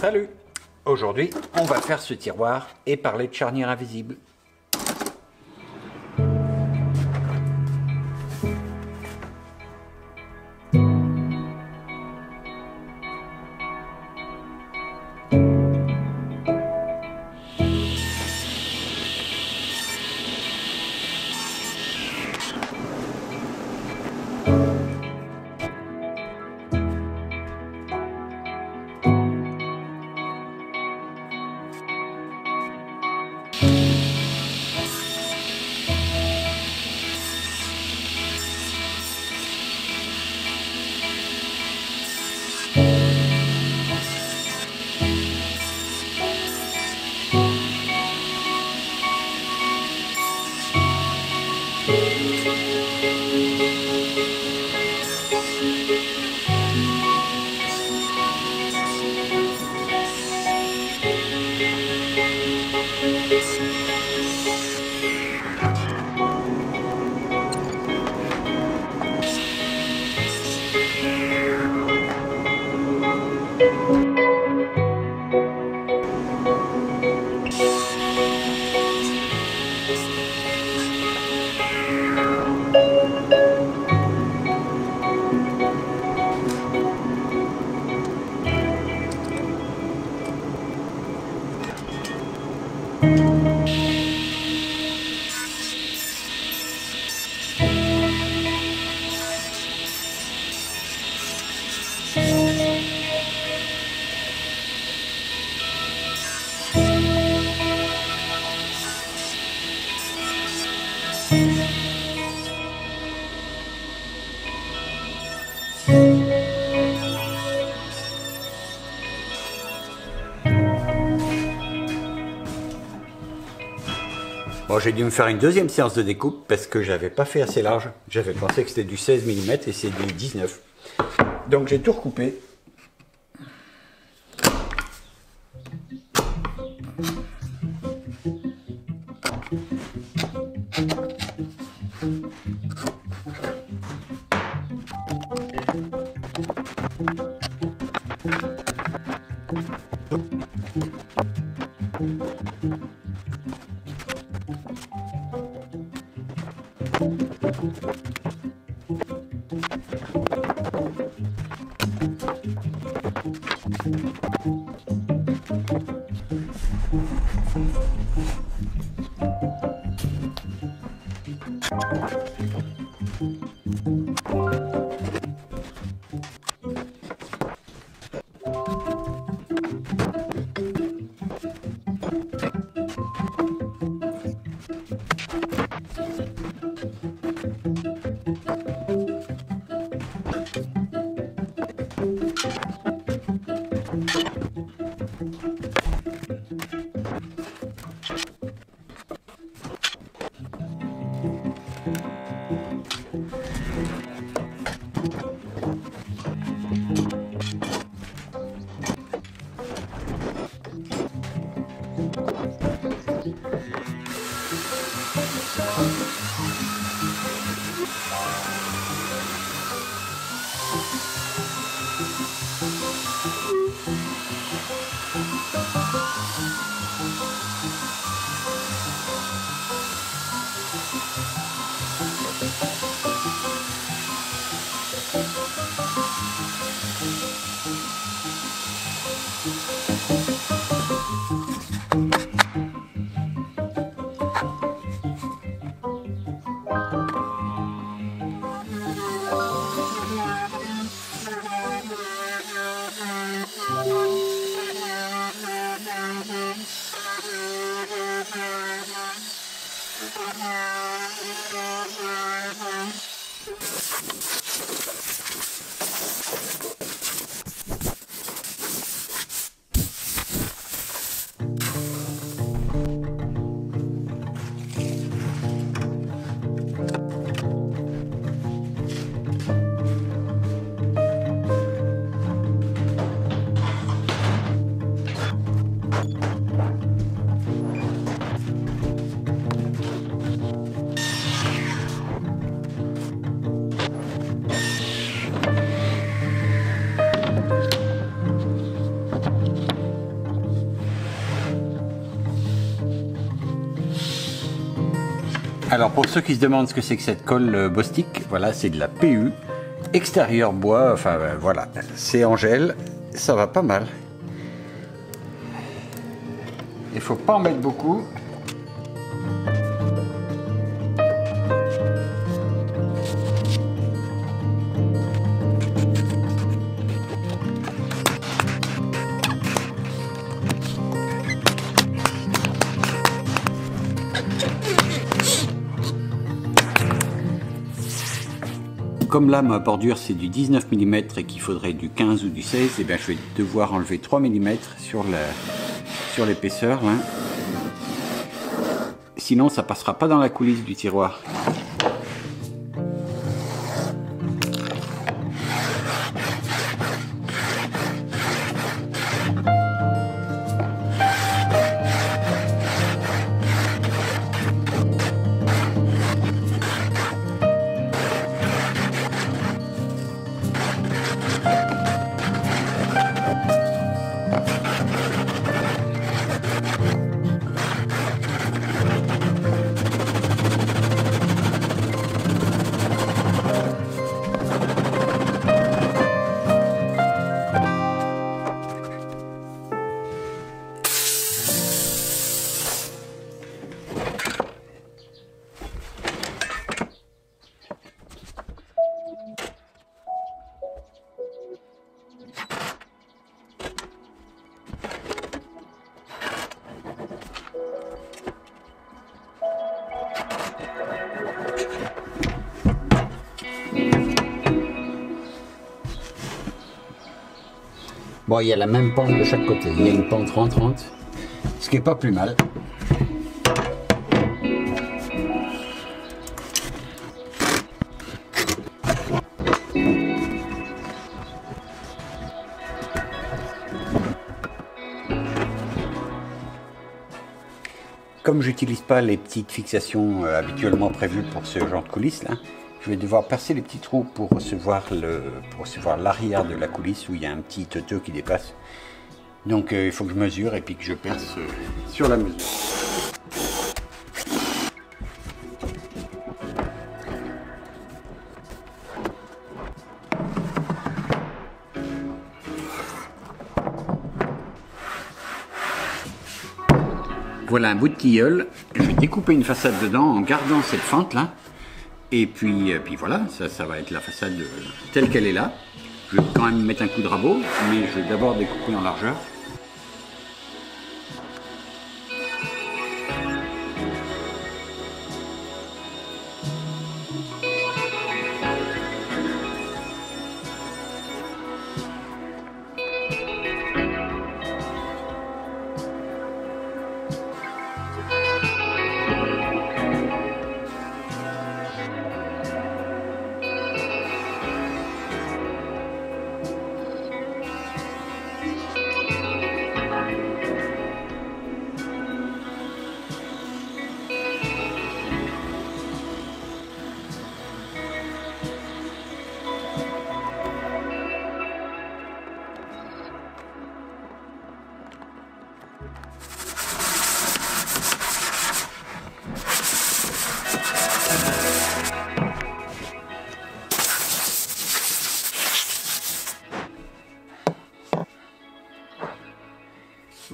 Salut! Aujourd'hui, on va faire ce tiroir et parler de charnière invisible. Bon, j'ai dû me faire une deuxième séance de découpe parce que j'avais pas fait assez large. J'avais pensé que c'était du 16 mm et c'est du 19. Donc j'ai tout recoupé. Alors pour ceux qui se demandent ce que c'est que cette colle Bostik, voilà, c'est de la PU, extérieur bois, enfin voilà, c'est en gel, ça va pas mal. Il faut pas en mettre beaucoup. Comme là ma bordure c'est du 19 mm et qu'il faudrait du 15 ou du 16, et bien je vais devoir enlever 3 mm sur l'épaisseur. Sinon ça passera pas dans la coulisse du tiroir. Bon, il y a la même pente de chaque côté, il y a une pente rentrante, ce qui est pas plus mal. Comme j'utilise pas les petites fixations habituellement prévues pour ce genre de coulisse là, je vais devoir percer les petits trous pour recevoir l'arrière de la coulisse où il y a un petit teuteau qui dépasse. Donc il faut que je mesure et puis que je perce sur la mesure. Voilà un bout de tilleul, je vais découper une façade dedans en gardant cette fente là. Et puis voilà, ça va être la façade telle qu'elle est là. Je vais quand même mettre un coup de rabot, mais je vais d'abord découper en largeur.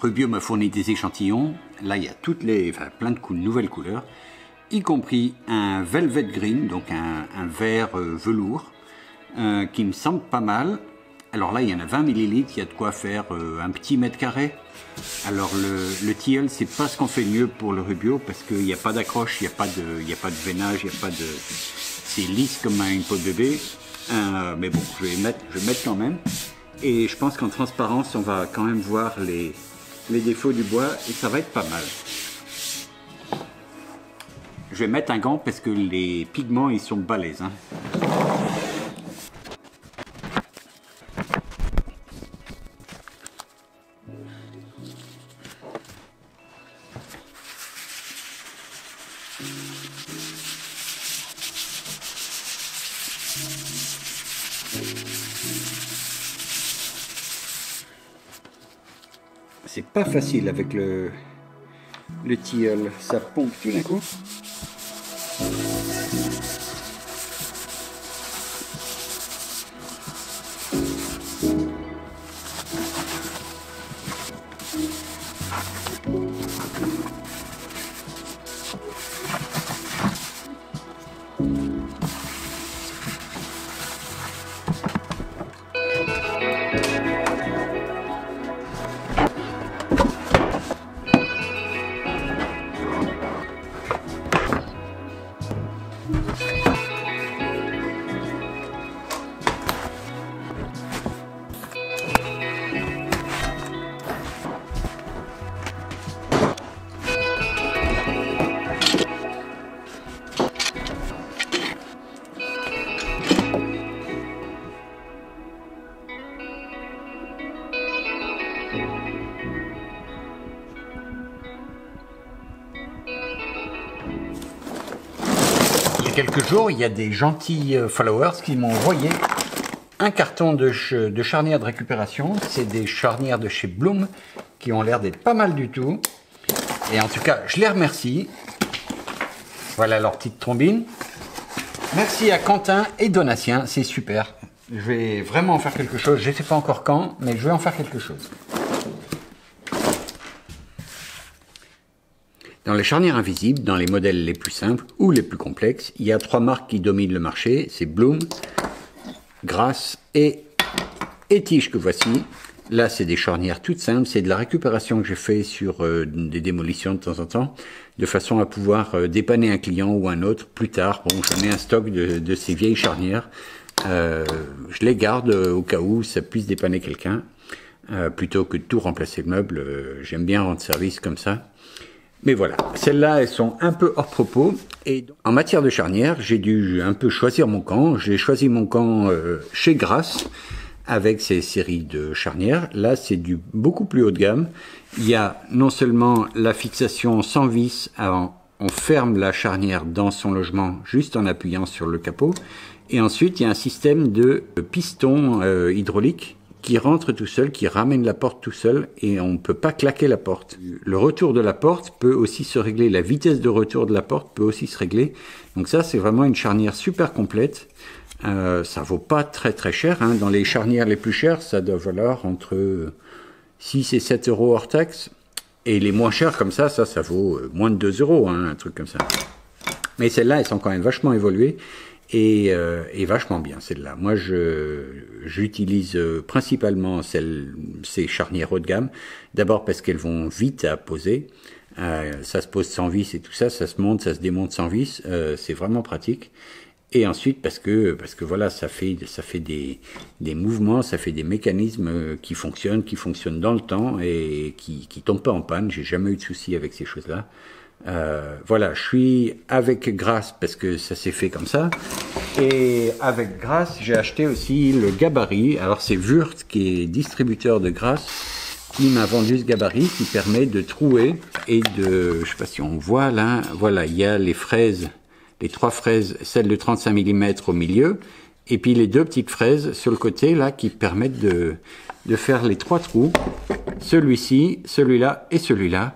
Rubio m'a fourni des échantillons. Là, il y a plein de nouvelles couleurs, y compris un velvet green, donc un vert velours, qui me semble pas mal. Alors là, il y en a 20 ml, il y a de quoi faire un petit mètre carré. Alors le tilleul, c'est pas ce qu'on fait mieux pour le Rubio parce qu'il n'y a pas d'accroche, il n'y a pas de veinage, il n'y a pas de... C'est lisse comme une peau de bébé. Mais bon, je vais mettre quand même. Et je pense qu'en transparence, on va quand même voir les défauts du bois et ça va être pas mal. Je vais mettre un gant parce que les pigments ils sont balèzes. C'est pas facile avec le tilleul, ça pompe tout d'un coup. Quelques jours, il y a des gentils followers qui m'ont envoyé un carton de charnières de récupération. C'est des charnières de chez Blum qui ont l'air d'être pas mal du tout. Et en tout cas, je les remercie. Voilà leur petite trombine. Merci à Quentin et Donatien, c'est super. Je vais vraiment en faire quelque chose. Je ne sais pas encore quand, mais je vais en faire quelque chose. Dans les charnières invisibles, dans les modèles les plus simples ou les plus complexes, il y a 3 marques qui dominent le marché. C'est Blum, Grasse et Tige que voici. Là, c'est des charnières toutes simples. C'est de la récupération que j'ai fait sur des démolitions de temps en temps, de façon à pouvoir dépanner un client ou un autre plus tard. Bon, je mets un stock de ces vieilles charnières. Je les garde au cas où ça puisse dépanner quelqu'un. Plutôt que de tout remplacer le meuble, j'aime bien rendre service comme ça. Mais voilà, celles-là, elles sont un peu hors propos. Et en matière de charnière, j'ai dû un peu choisir mon camp. J'ai choisi mon camp chez Grasse, avec ces séries de charnières. Là, c'est du beaucoup plus haut de gamme. Il y a non seulement la fixation sans vis, on ferme la charnière dans son logement juste en appuyant sur le capot. Et ensuite, il y a un système de piston hydraulique qui rentre tout seul, qui ramène la porte tout seul, et on ne peut pas claquer la porte. Le retour de la porte peut aussi se régler, la vitesse de retour de la porte peut aussi se régler. Donc ça, c'est vraiment une charnière super complète. Ça vaut pas très très cher, hein. Dans les charnières les plus chères, ça doit valoir entre 6 et 7 euros hors taxe. Et les moins chères comme ça vaut moins de 2 euros, hein, un truc comme ça. Mais celles-là, elles sont quand même vachement évoluées. Et vachement bien celle-là. Moi, j'utilise principalement ces charnières haut de gamme. D'abord parce qu'elles vont vite à poser. Ça se pose sans vis et tout ça. Ça se monte, ça se démonte sans vis. C'est vraiment pratique. Et ensuite parce que voilà, ça fait des mouvements, ça fait des mécanismes qui fonctionnent dans le temps et qui tombent pas en panne. J'ai jamais eu de soucis avec ces choses-là. Voilà, je suis avec Grasse parce que ça s'est fait comme ça. Et avec Grasse, j'ai acheté aussi le gabarit. Alors c'est Wurth qui est distributeur de Grasse qui m'a vendu ce gabarit qui permet de trouer et de, je sais pas si on voit là, voilà, il y a les fraises, les 3 fraises, celle de 35 mm au milieu, et puis les 2 petites fraises sur le côté là qui permettent de faire les 3 trous, celui-ci, celui-là et celui-là.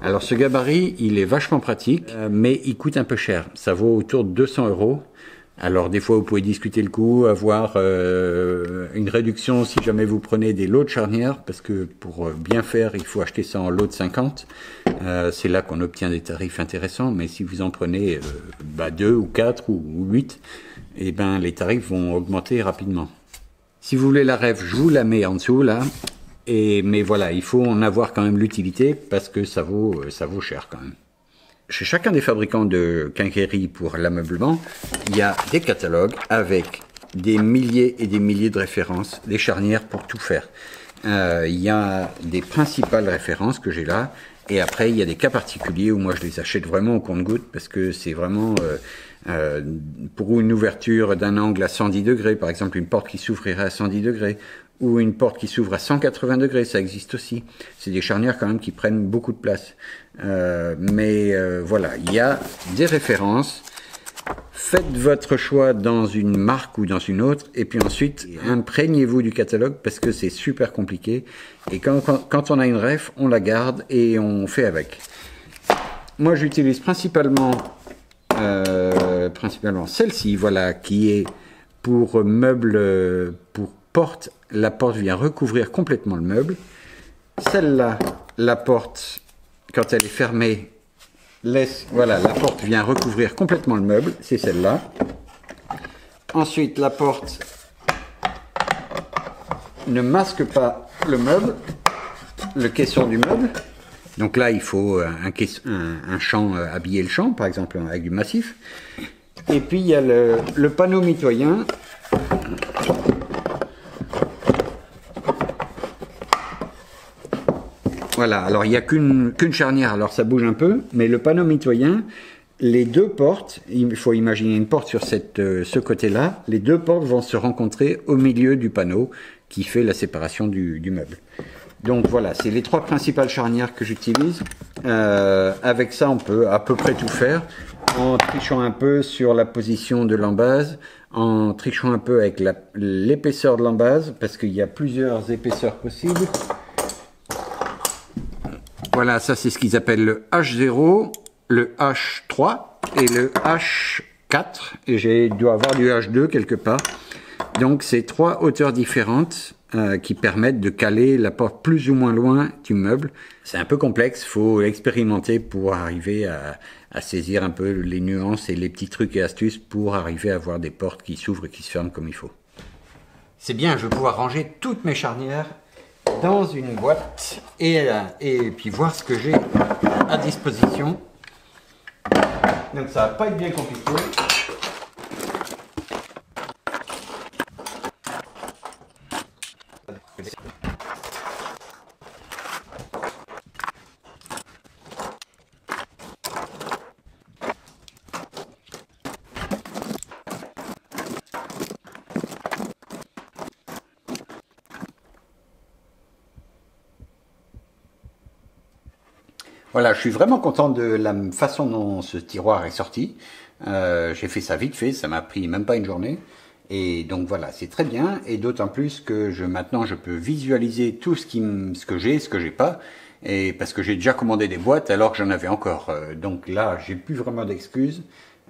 Alors ce gabarit, il est vachement pratique, mais il coûte un peu cher. Ça vaut autour de 200 euros. Alors des fois, vous pouvez discuter le coût, avoir une réduction si jamais vous prenez des lots de charnières, parce que pour bien faire, il faut acheter ça en lot de 50. C'est là qu'on obtient des tarifs intéressants, mais si vous en prenez 2 ou 4 ou 8, eh ben, les tarifs vont augmenter rapidement. Si vous voulez la ref, je vous la mets en dessous là. Mais voilà, il faut en avoir quand même l'utilité parce que ça vaut cher quand même. Chez chacun des fabricants de quincaillerie pour l'ameublement, il y a des catalogues avec des milliers et des milliers de références, des charnières pour tout faire. Il y a des principales références que j'ai là, et après il y a des cas particuliers où moi je les achète vraiment au compte-gouttes parce que c'est vraiment pour une ouverture d'un angle à 110 degrés, par exemple une porte qui s'ouvrirait à 110 degrés, ou une porte qui s'ouvre à 180 degrés, ça existe aussi. C'est des charnières quand même qui prennent beaucoup de place. Voilà, il y a des références. Faites votre choix dans une marque ou dans une autre, et puis ensuite, imprégnez-vous du catalogue parce que c'est super compliqué. Et quand on a une ref, on la garde et on fait avec. Moi, j'utilise principalement principalement celle-ci, voilà, qui est pour meuble, pour porte. La porte vient recouvrir complètement le meuble. Celle-là, la porte, quand elle est fermée, voilà, la porte vient recouvrir complètement le meuble, c'est celle-là. Ensuite, la porte ne masque pas le meuble, le caisson du meuble. Donc là, il faut un champ, habiller le champ, par exemple, avec du massif. Et puis, il y a le panneau mitoyen. Voilà, alors il n'y a qu'une charnière, alors ça bouge un peu, mais le panneau mitoyen, les deux portes, il faut imaginer une porte sur ce côté-là, les deux portes vont se rencontrer au milieu du panneau qui fait la séparation du meuble. Donc voilà, c'est les trois principales charnières que j'utilise. Avec ça, on peut à peu près tout faire, en trichant un peu sur la position de l'embase, en trichant un peu avec l'épaisseur de l'embase, parce qu'il y a plusieurs épaisseurs possibles. Voilà, ça c'est ce qu'ils appellent le H0, le H3 et le H4. Et j'ai dû avoir du H2 quelque part. Donc c'est trois hauteurs différentes qui permettent de caler la porte plus ou moins loin du meuble. C'est un peu complexe, il faut expérimenter pour arriver à saisir un peu les nuances et les petits trucs et astuces pour arriver à avoir des portes qui s'ouvrent et qui se ferment comme il faut. C'est bien, je vais pouvoir ranger toutes mes charnières dans une boîte et puis voir ce que j'ai à disposition. Donc ça va pas être bien compliqué. Voilà, je suis vraiment content de la façon dont ce tiroir est sorti. J'ai fait ça vite fait, ça m'a pris même pas une journée. Et donc voilà, c'est très bien. Et d'autant plus que maintenant je peux visualiser tout ce que j'ai, ce que j'ai pas. Et parce que j'ai déjà commandé des boîtes alors que j'en avais encore. Donc là, j'ai plus vraiment d'excuses.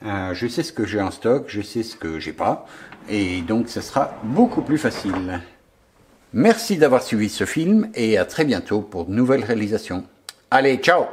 Je sais ce que j'ai en stock, je sais ce que j'ai pas. Et donc ça sera beaucoup plus facile. Merci d'avoir suivi ce film et à très bientôt pour de nouvelles réalisations. Allez, ciao!